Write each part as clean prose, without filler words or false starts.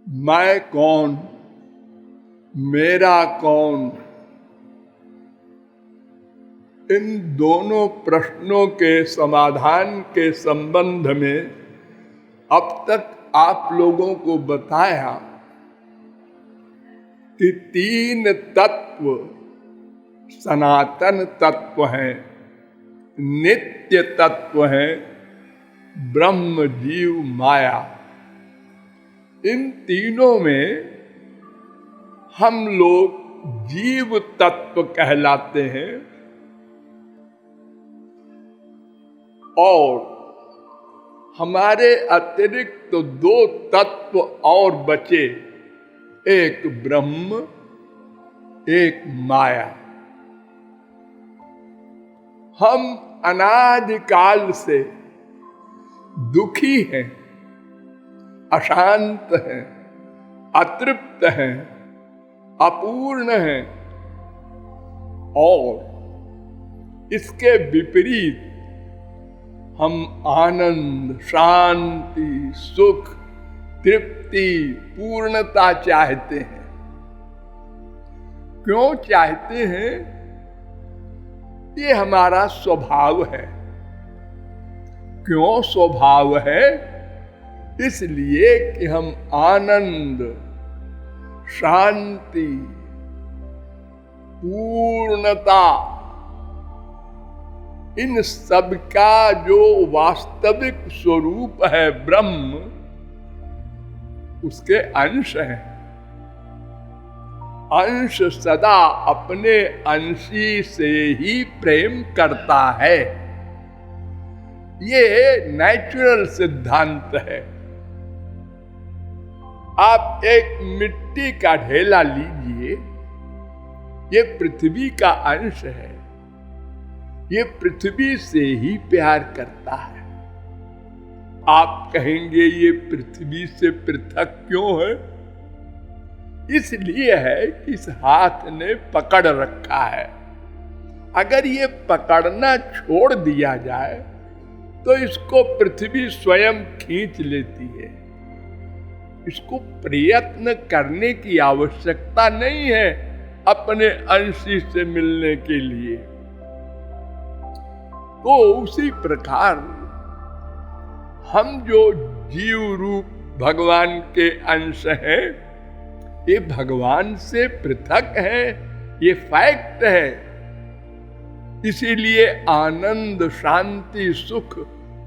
मैं कौन, मेरा कौन, इन दोनों प्रश्नों के समाधान के संबंध में अब तक आप लोगों को बताया कि तीन तत्व सनातन तत्व हैं, नित्य तत्व हैं, ब्रह्म जीव माया। इन तीनों में हम लोग जीव तत्व कहलाते हैं और हमारे अतिरिक्त तो दो तत्व और बचे, एक ब्रह्म, एक माया। हम अनादिकाल से दुखी हैं, अशांत हैं, अतृप्त हैं, अपूर्ण हैं और इसके विपरीत हम आनंद, शांति, सुख, तृप्ति, पूर्णता चाहते हैं। क्यों चाहते हैं? ये हमारा स्वभाव है। क्यों स्वभाव है? इसलिए कि हम आनंद, शांति, पूर्णता, इन सब का जो वास्तविक स्वरूप है ब्रह्म, उसके अंश हैं। अंश सदा अपने अंशी से ही प्रेम करता है। ये नेचुरल सिद्धांत है। आप एक मिट्टी का ढेला लीजिए, ये पृथ्वी का अंश है। ये पृथ्वी से ही प्यार करता है। आप कहेंगे ये पृथ्वी से पृथक क्यों है? इसलिए है कि इस हाथ ने पकड़ रखा है। अगर ये पकड़ना छोड़ दिया जाए तो इसको पृथ्वी स्वयं खींच लेती है। इसको प्रयत्न करने की आवश्यकता नहीं है अपने अंशी से मिलने के लिए। तो उसी प्रकार हम जो जीव रूप भगवान के अंश हैं, ये भगवान से पृथक हैं, ये फैक्ट है। इसीलिए आनंद, शांति, सुख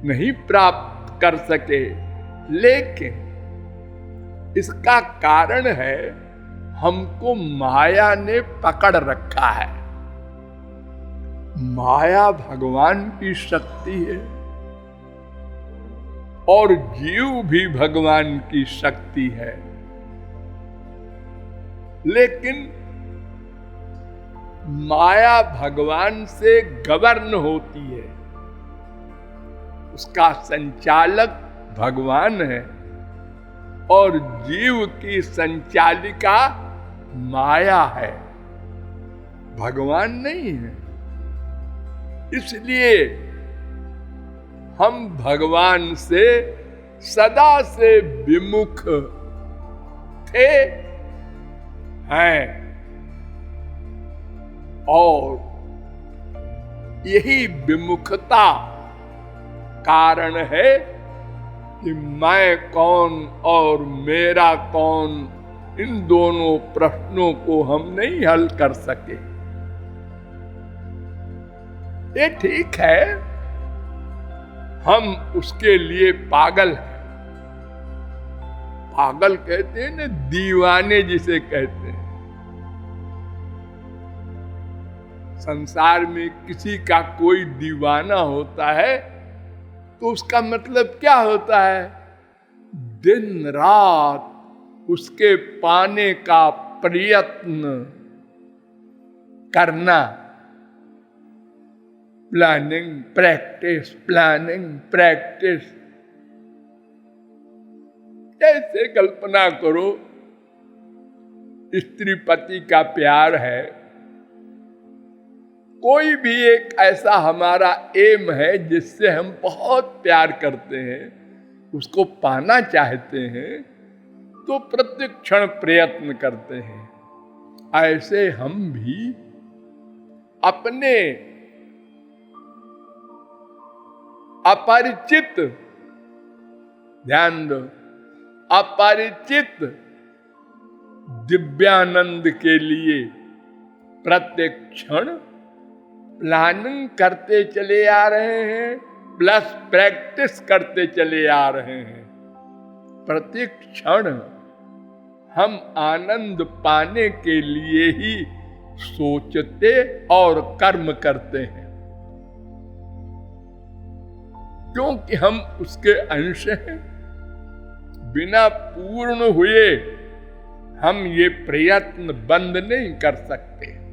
नहीं प्राप्त कर सके। लेकिन इसका कारण है हमको माया ने पकड़ रखा है। माया भगवान की शक्ति है और जीव भी भगवान की शक्ति है। लेकिन माया भगवान से गवर्न होती है। उसका संचालक भगवान है और जीव की संचालिका माया है, भगवान नहीं है। इसलिए हम भगवान से सदा से विमुख थे, हैं और यही विमुखता कारण है कि मैं कौन और मेरा कौन, इन दोनों प्रश्नों को हम नहीं हल कर सके। ये ठीक है, हम उसके लिए पागल हैं। पागल कहते हैं ना, दीवाने जिसे कहते हैं। संसार में किसी का कोई दीवाना होता है तो उसका मतलब क्या होता है? दिन रात उसके पाने का प्रयत्न करना। Planning, practice, planning, practice. ऐसे कल्पना करो, स्त्री पति का प्यार है। कोई भी एक ऐसा हमारा एम है जिससे हम बहुत प्यार करते हैं, उसको पाना चाहते हैं, तो प्रत्येक क्षण प्रयत्न करते हैं। ऐसे हम भी अपने अपरिचित, ध्यान दो, अपरिचित दिव्यानंद के लिए प्रत्येक क्षण प्लानिंग करते चले आ रहे हैं, प्लस प्रैक्टिस करते चले आ रहे हैं। प्रत्येक क्षण हम आनंद पाने के लिए ही सोचते और कर्म करते हैं, क्योंकि हम उसके अंश हैं। बिना पूर्ण हुए हम ये प्रयत्न बंद नहीं कर सकते।